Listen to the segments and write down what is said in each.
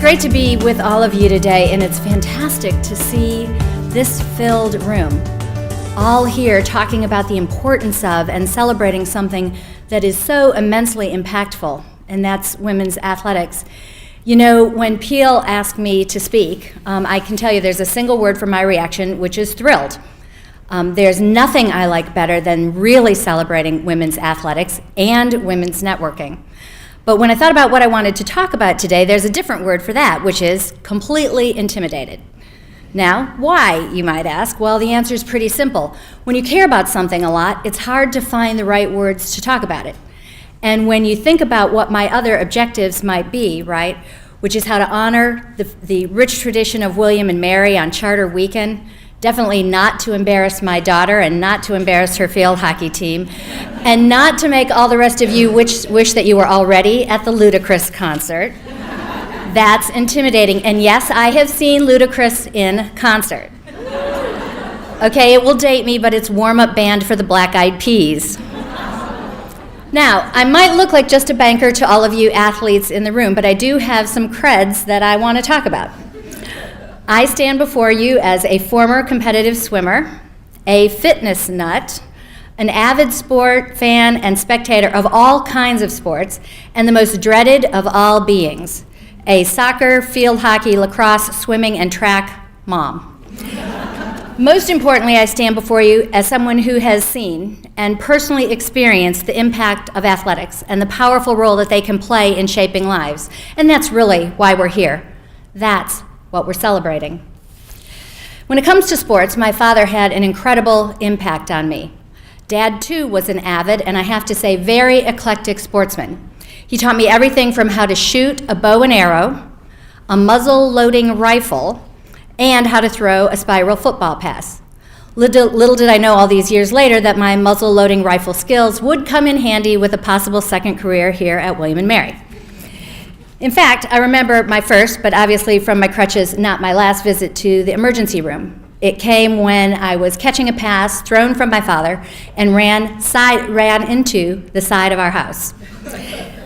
great to be with all of you today, and it's fantastic to see this filled room, all here talking about the importance of and celebrating something that is so immensely impactful, and that's women's athletics. You know, when Peel asked me to speak, I can tell you there's a single word for my reaction, which is thrilled. There's nothing I like better than really celebrating women's athletics and women's networking. But when I thought about what I wanted to talk about today, there's a different word for that, which is completely intimidated. Now, why, you might ask? Well, the answer is pretty simple. When you care about something a lot, it's hard to find the right words to talk about it. And when you think about what my other objectives might be, right, which is how to honor the rich tradition of William and Mary on Charter Weekend, definitely not to embarrass my daughter and not to embarrass her field hockey team, and not to make all the rest of you wish that you were already at the Ludacris concert. That's intimidating. And yes, I have seen Ludacris in concert. Okay, it will date me, but it's warm-up band for the Black Eyed Peas. Now, I might look like just a banker to all of you athletes in the room, but I do have some creds that I want to talk about. I stand before you as a former competitive swimmer, a fitness nut, an avid sport fan and spectator of all kinds of sports, and the most dreaded of all beings, a soccer, field hockey, lacrosse, swimming, and track mom. Most importantly, I stand before you as someone who has seen and personally experienced the impact of athletics and the powerful role that they can play in shaping lives. And that's really why we're here. That's what we're celebrating. When it comes to sports, my father had an incredible impact on me. Dad, too, was an avid, and I have to say, very eclectic sportsman. He taught me everything from how to shoot a bow and arrow, a muzzle-loading rifle, and how to throw a spiral football pass. Little did I know all these years later that my muzzle-loading rifle skills would come in handy with a possible second career here at William and Mary. In fact, I remember my first, but obviously from my crutches, not my last visit to the emergency room. It came when I was catching a pass thrown from my father and ran into the side of our house.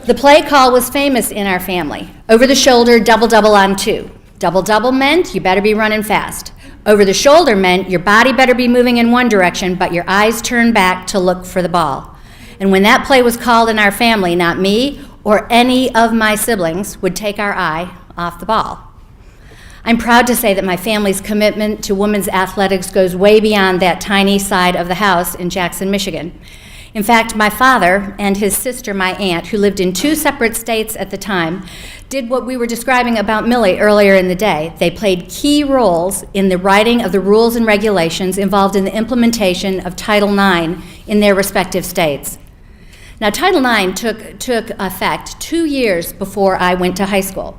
The play call was famous in our family. Over the shoulder, double on two. Double meant you better be running fast. Over the shoulder meant your body better be moving in one direction, but your eyes turned back to look for the ball. And when that play was called in our family, not me or any of my siblings would take our eye off the ball. I'm proud to say that my family's commitment to women's athletics goes way beyond that tiny side of the house in Jackson, Michigan. In fact, my father and his sister, my aunt, who lived in two separate states at the time, did what we were describing about Millie earlier in the day. They played key roles in the writing of the rules and regulations involved in the implementation of Title IX in their respective states. Now, Title IX took effect 2 years before I went to high school.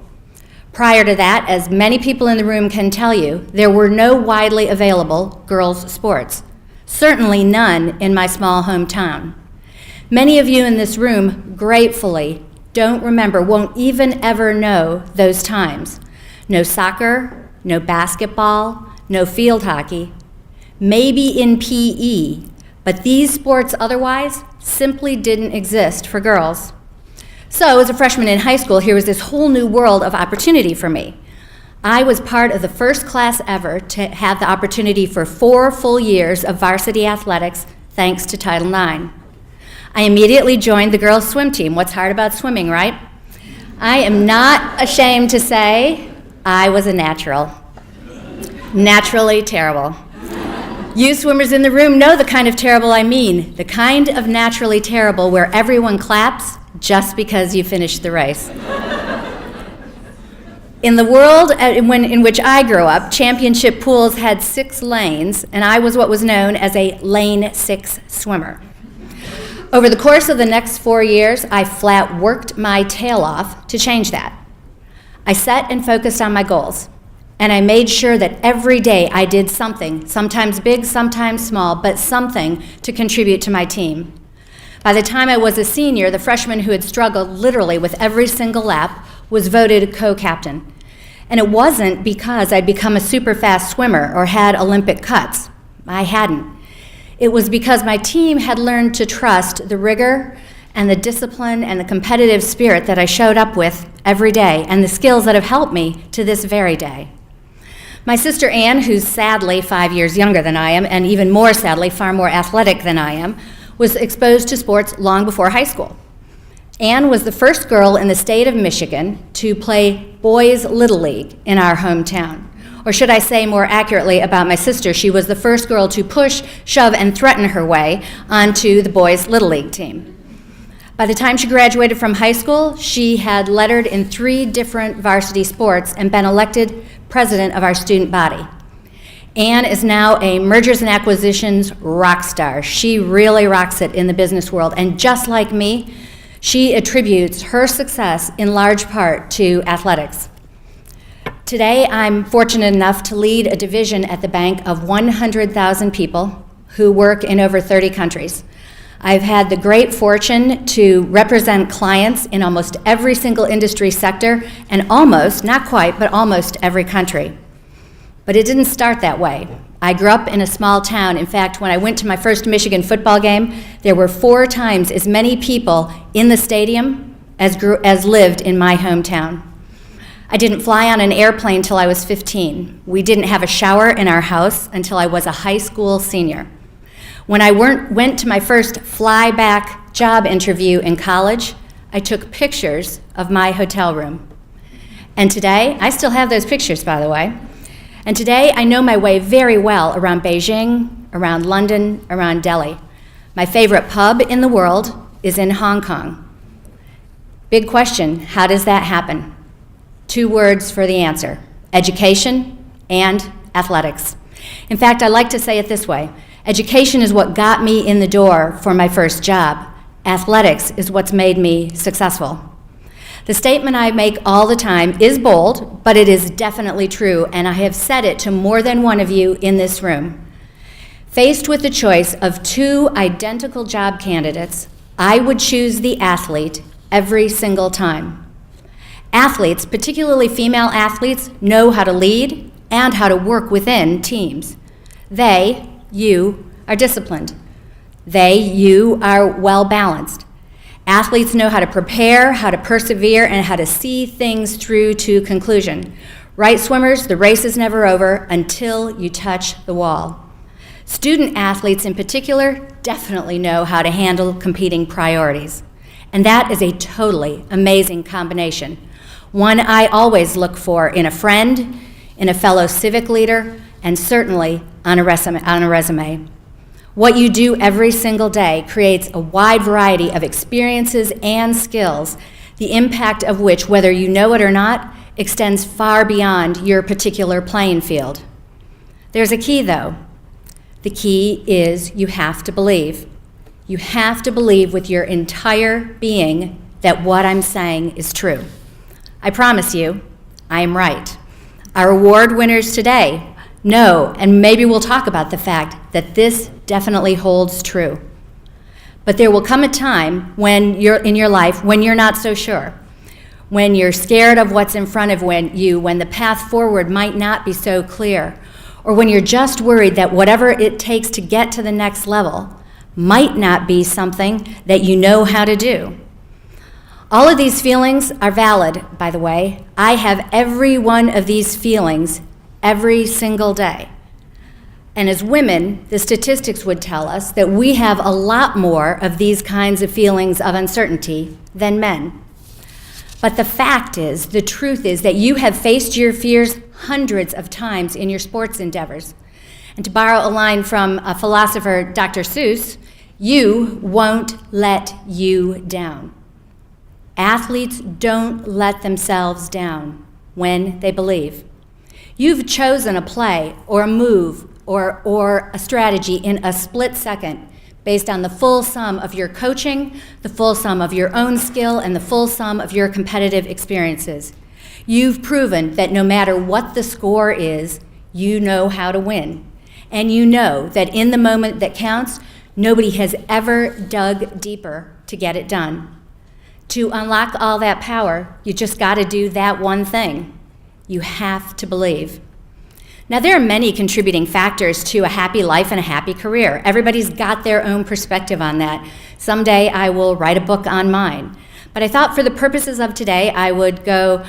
Prior to that, as many people in the room can tell you, there were no widely available girls' sports. Certainly none in my small hometown. Many of you in this room gratefully don't remember, won't even ever know those times. No soccer, no basketball, no field hockey, maybe in PE, but these sports otherwise simply didn't exist for girls. So as a freshman in high school, here was this whole new world of opportunity for me. I was part of the first class ever to have the opportunity for 4 full years of varsity athletics thanks to Title IX. I immediately joined the girls' swim team. What's hard about swimming, right? I am not ashamed to say I was a natural. Naturally terrible. You swimmers in the room know the kind of terrible I mean, the kind of naturally terrible where everyone claps just because you finished the race. In the world in which I grew up, championship pools had 6 lanes, and I was what was known as a lane 6 swimmer. Over the course of the next 4 years, I flat worked my tail off to change that. I set and focused on my goals. And I made sure that every day I did something, sometimes big, sometimes small, but something to contribute to my team. By the time I was a senior, the freshman who had struggled literally with every single lap was voted co-captain. And it wasn't because I'd become a super fast swimmer or had Olympic cuts. I hadn't. It was because my team had learned to trust the rigor and the discipline and the competitive spirit that I showed up with every day, and the skills that have helped me to this very day. My sister Anne, who's sadly 5 years younger than I am, and even more sadly, far more athletic than I am, was exposed to sports long before high school. Anne was the first girl in the state of Michigan to play boys' Little League in our hometown. Or should I say more accurately about my sister, she was the first girl to push, shove, and threaten her way onto the boys' Little League team. By the time she graduated from high school, she had lettered in 3 different varsity sports and been elected president of our student body. Anne is now a mergers and acquisitions rock star. She really rocks it in the business world, and just like me, she attributes her success in large part to athletics. Today, I'm fortunate enough to lead a division at the bank of 100,000 people who work in over 30 countries. I've had the great fortune to represent clients in almost every single industry sector and almost, not quite, but almost every country. But it didn't start that way. I grew up in a small town. In fact, when I went to my first Michigan football game, there were 4 times as many people in the stadium as lived in my hometown. I didn't fly on an airplane till I was 15. We didn't have a shower in our house until I was a high school senior. When I went to my first fly-back job interview in college, I took pictures of my hotel room. And today, I still have those pictures, by the way. And today, I know my way very well around Beijing, around London, around Delhi. My favorite pub in the world is in Hong Kong. Big question, how does that happen? 2 words for the answer: education and athletics. In fact, I like to say it this way: education is what got me in the door for my first job. Athletics is what's made me successful. The statement I make all the time is bold, but it is definitely true, and I have said it to more than one of you in this room. Faced with the choice of 2 identical job candidates, I would choose the athlete every single time. Athletes, particularly female athletes, know how to lead and how to work within teams. They, you, are disciplined. They, you, are well-balanced. Athletes know how to prepare, how to persevere, and how to see things through to conclusion. Right swimmers, the race is never over until you touch the wall. Student athletes in particular definitely know how to handle competing priorities. And that is a totally amazing combination. One I always look for in a friend, in a fellow civic leader, and certainly on a resume. What you do every single day creates a wide variety of experiences and skills, the impact of which, whether you know it or not, extends far beyond your particular playing field. There's a key, though. The key is you have to believe. You have to believe with your entire being that what I'm saying is true. I promise you, I am right. Our award winners today know, and maybe we'll talk about the fact that this definitely holds true. But there will come a time when in your life when you're not so sure, when you're scared of what's in front of you, when the path forward might not be so clear, or when you're just worried that whatever it takes to get to the next level might not be something that you know how to do. All of these feelings are valid, by the way. I have every one of these feelings every single day. And as women, the statistics would tell us that we have a lot more of these kinds of feelings of uncertainty than men. But the fact is, the truth is that you have faced your fears hundreds of times in your sports endeavors. And to borrow a line from a philosopher, Dr. Seuss, you won't let you down. Athletes don't let themselves down when they believe. You've chosen a play or a move or a strategy in a split second based on the full sum of your coaching, the full sum of your own skill, and the full sum of your competitive experiences. You've proven that no matter what the score is, you know how to win. And you know that in the moment that counts, nobody has ever dug deeper to get it done. To unlock all that power, you just got to do that one thing. You have to believe. Now, there are many contributing factors to a happy life and a happy career. Everybody's got their own perspective on that. Someday I will write a book on mine. But I thought for the purposes of today, I would go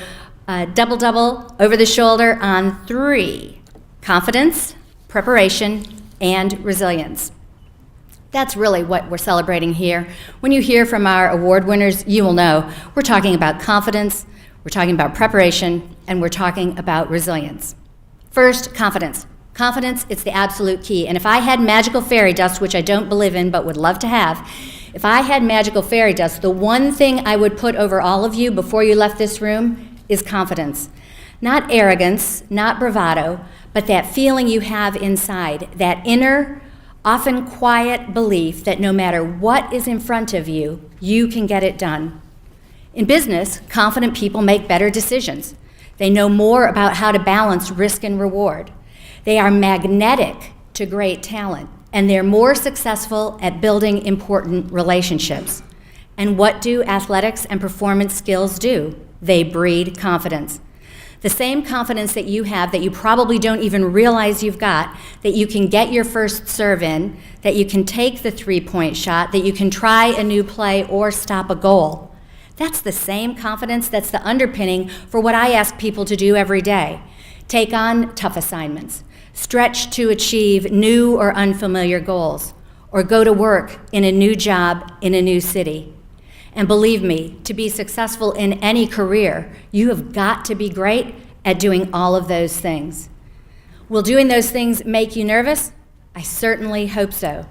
double over the shoulder on 3: confidence, preparation, and resilience. That's really what we're celebrating here. When you hear from our award winners, you will know we're talking about confidence, we're talking about preparation, and we're talking about resilience. First, confidence. Confidence, it's the absolute key. And if I had magical fairy dust, which I don't believe in but would love to have, if I had magical fairy dust, the one thing I would put over all of you before you left this room is confidence. Not arrogance, not bravado, but that feeling you have inside, that inner, often quiet belief that no matter what is in front of you, you can get it done. In business, confident people make better decisions. They know more about how to balance risk and reward. They are magnetic to great talent, and they're more successful at building important relationships. And what do athletics and performance skills do? They breed confidence. The same confidence that you have that you probably don't even realize you've got, that you can get your first serve in, that you can take the three-point shot, that you can try a new play or stop a goal. That's the same confidence that's the underpinning for what I ask people to do every day. Take on tough assignments, stretch to achieve new or unfamiliar goals, or go to work in a new job in a new city. And believe me, to be successful in any career, you have got to be great at doing all of those things. Will doing those things make you nervous? I certainly hope so.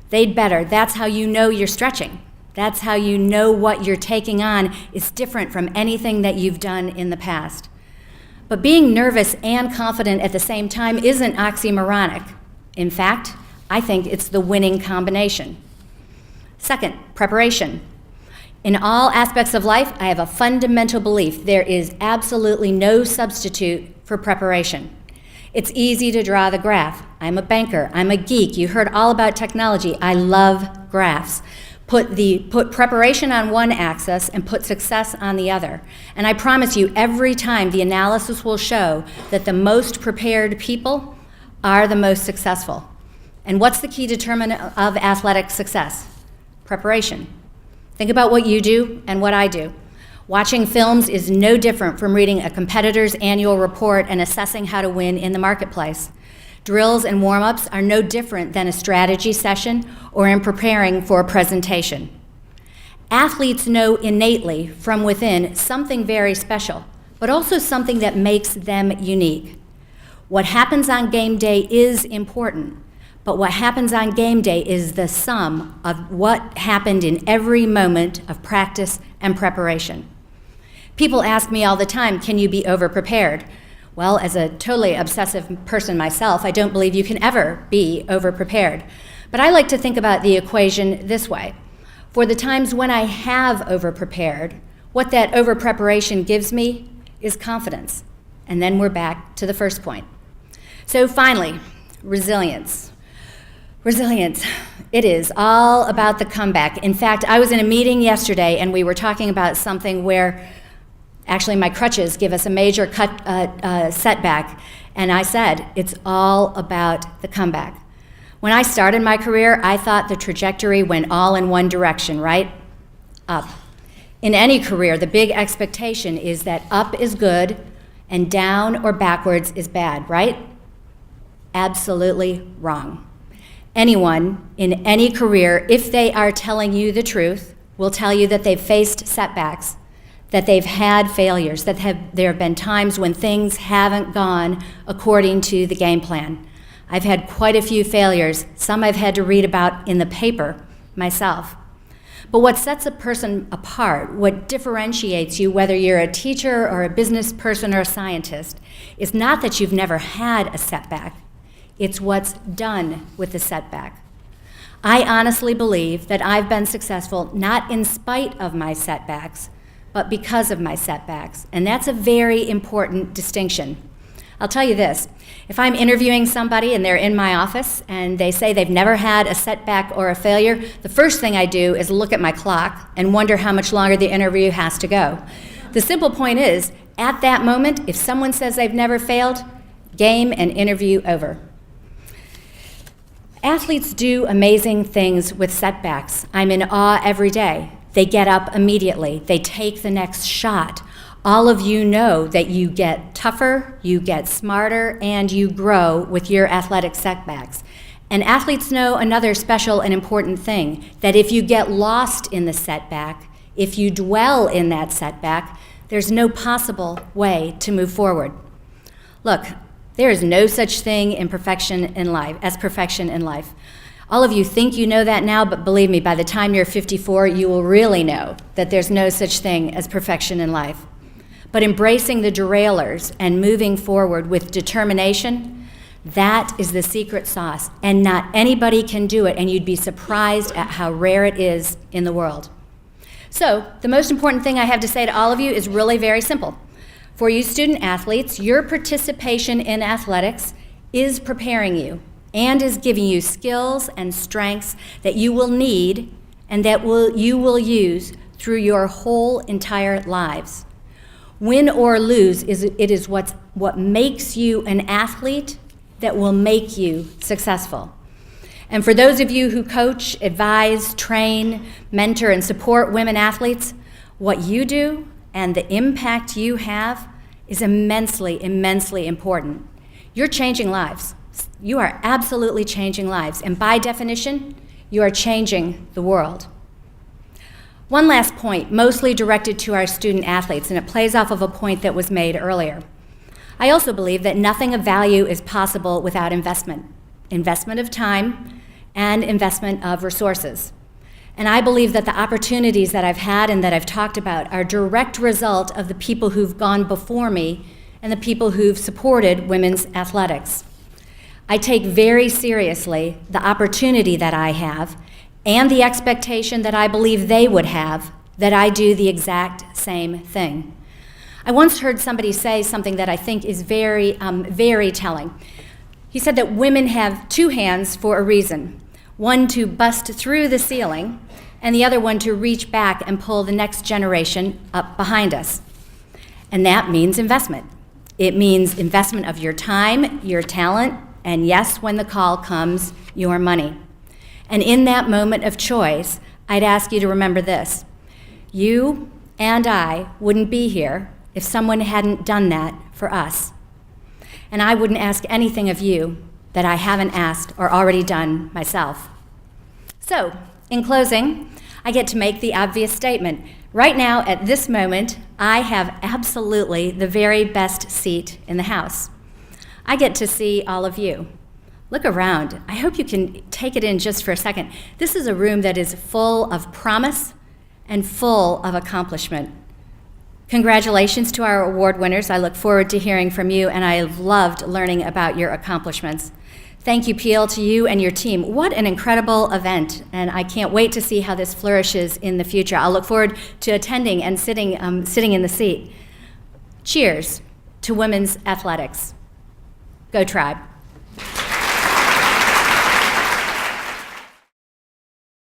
They'd better. That's how you know you're stretching. That's how you know what you're taking on is different from anything that you've done in the past. But being nervous and confident at the same time isn't oxymoronic. In fact, I think it's the winning combination. Second, preparation. In all aspects of life, I have a fundamental belief there is absolutely no substitute for preparation. It's easy to draw the graph. I'm a banker, I'm a geek, you heard all about technology. I love graphs. Put preparation on one axis and put success on the other. And I promise you, every time the analysis will show that the most prepared people are the most successful. And what's the key determinant of athletic success? Preparation. Think about what you do and what I do. Watching films is no different from reading a competitor's annual report and assessing how to win in the marketplace. Drills and warm-ups are no different than a strategy session or in preparing for a presentation. Athletes know innately from within something very special, but also something that makes them unique. What happens on game day is important, but what happens on game day is the sum of what happened in every moment of practice and preparation. People ask me all the time, can you be over-prepared? Well, as a totally obsessive person myself, I don't believe you can ever be over-prepared. But I like to think about the equation this way. For the times when I have over-prepared, what that over-preparation gives me is confidence. And then we're back to the first point. So finally, resilience. Resilience. It is all about the comeback. In fact, I was in a meeting yesterday and we were talking about something where actually my crutches give us a major setback. And I said, it's all about the comeback. When I started my career, I thought the trajectory went all in one direction, right? Up. In any career, the big expectation is that up is good and down or backwards is bad, right? Absolutely wrong. Anyone in any career, if they are telling you the truth, will tell you that they've faced setbacks, that they've had failures, that there have been times when things haven't gone according to the game plan. I've had quite a few failures, some I've had to read about in the paper myself. But what sets a person apart, what differentiates you, whether you're a teacher or a business person or a scientist, is not that you've never had a setback. It's what's done with the setback. I honestly believe that I've been successful not in spite of my setbacks, but because of my setbacks. And that's a very important distinction. I'll tell you this, if I'm interviewing somebody and they're in my office and they say they've never had a setback or a failure, the first thing I do is look at my clock and wonder how much longer the interview has to go. The simple point is, at that moment, if someone says they've never failed, Game and interview over. Athletes do amazing things with setbacks. I'm in awe every day. They get up immediately. They take the next shot. All of you know that you get tougher, you get smarter, and you grow with your athletic setbacks. And athletes know another special and important thing, that if you get lost in the setback, if you dwell in that setback, there's no possible way to move forward. Look, there is no such thing as perfection in life. All of you think you know that now, but believe me, by the time you're 54, you will really know that there's no such thing as perfection in life. But embracing the derailers and moving forward with determination, that is the secret sauce, and not anybody can do it, and you'd be surprised at how rare it is in the world. So, the most important thing I have to say to all of you is really very simple. For you student athletes, your participation in athletics is preparing you and is giving you skills and strengths that you will need and that you will use through your whole entire lives. Win or lose, it is what makes you an athlete that will make you successful. And for those of you who coach, advise, train, mentor, and support women athletes, what you do and the impact you have is immensely, immensely important. You're changing lives. You are absolutely changing lives. And by definition, you are changing the world. One last point, mostly directed to our student athletes, and it plays off of a point that was made earlier. I also believe that nothing of value is possible without investment. Investment of time and investment of resources. And I believe that the opportunities that I've had and that I've talked about are a direct result of the people who've gone before me and the people who've supported women's athletics. I take very seriously the opportunity that I have and the expectation that I believe they would have that I do the exact same thing. I once heard somebody say something that I think is very, very telling. He said that women have two hands for a reason. One to bust through the ceiling, and the other one to reach back and pull the next generation up behind us. And that means investment. It means investment of your time, your talent, and yes, when the call comes, your money. And in that moment of choice, I'd ask you to remember this. You and I wouldn't be here if someone hadn't done that for us. And I wouldn't ask anything of you that I haven't asked or already done myself. So, in closing, I get to make the obvious statement. Right now, at this moment, I have absolutely the very best seat in the house. I get to see all of you. Look around. I hope you can take it in just for a second. This is a room that is full of promise and full of accomplishment. Congratulations to our award winners. I look forward to hearing from you, and I have loved learning about your accomplishments. Thank you, Peel, to you and your team. What an incredible event, and I can't wait to see how this flourishes in the future. I'll look forward to attending and sitting in the seat. Cheers to women's athletics. Go Tribe.